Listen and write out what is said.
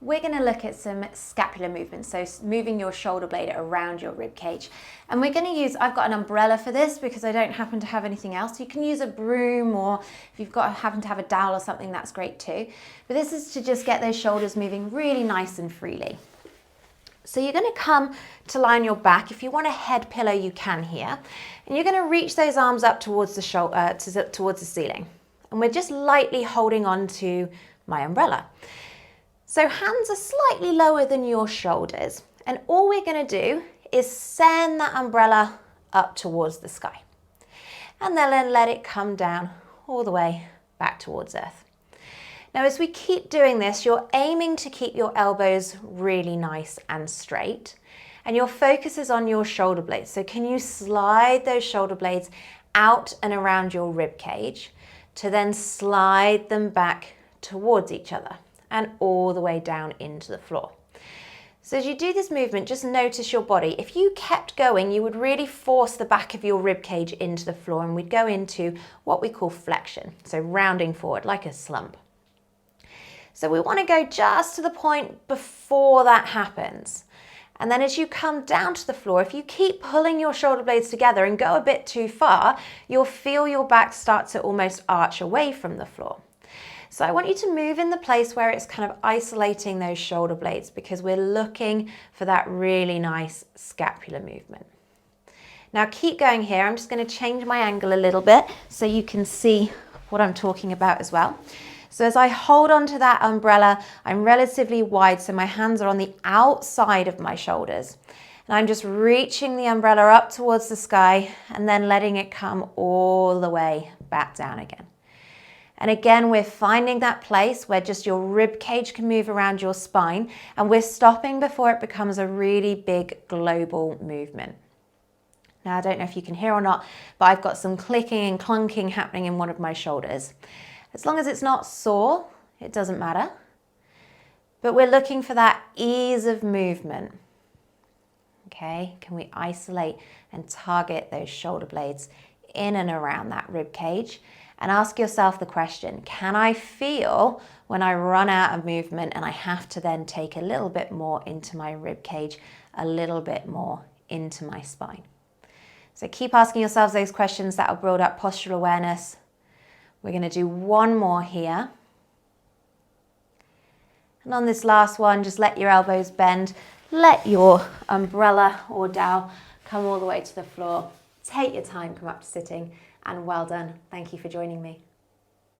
we're going to look at some scapular movements, so moving your shoulder blade around your rib cage. And we're going to use, I've got an umbrella for this because I don't happen to have anything else. You can use a broom, or if you've happen to have a dowel or something, that's great too. But this is to just get those shoulders moving really nice and freely. So you're going to come to lie on your back. If you want a head pillow, you can here. And you're going to reach those arms up towards the shoulder, towards the ceiling. And we're just lightly holding on to my umbrella. So hands are slightly lower than your shoulders. And all we're going to do is send that umbrella up towards the sky. And then let it come down all the way back towards earth. Now, as we keep doing this, you're aiming to keep your elbows really nice and straight. And your focus is on your shoulder blades. So can you slide those shoulder blades out and around your rib cage to then slide them back towards each other and all the way down into the floor. So as you do this movement, just notice your body. If you kept going, you would really force the back of your rib cage into the floor, and we'd go into what we call flexion, so rounding forward like a slump. So we want to go just to the point before that happens. And then as you come down to the floor, if you keep pulling your shoulder blades together and go a bit too far, you'll feel your back start to almost arch away from the floor. So I want you to move in the place where it's kind of isolating those shoulder blades, because we're looking for that really nice scapular movement. Now keep going here. I'm just going to change my angle a little bit so you can see what I'm talking about as well. So as I hold onto that umbrella, I'm relatively wide, so my hands are on the outside of my shoulders. And I'm just reaching the umbrella up towards the sky and then letting it come all the way back down again. And again, we're finding that place where just your rib cage can move around your spine, and we're stopping before it becomes a really big global movement. Now, I don't know if you can hear or not, but I've got some clicking and clunking happening in one of my shoulders. As long as it's not sore, it doesn't matter. But we're looking for that ease of movement. Okay, can we isolate and target those shoulder blades in and around that rib cage? And ask yourself the question, can I feel when I run out of movement and I have to then take a little bit more into my rib cage, a little bit more into my spine? So keep asking yourselves those questions. That will build up postural awareness. We're going to do one more here. And on this last one, just let your elbows bend. Let your umbrella or dowel come all the way to the floor. Take your time, come up to sitting, and well done. Thank you for joining me.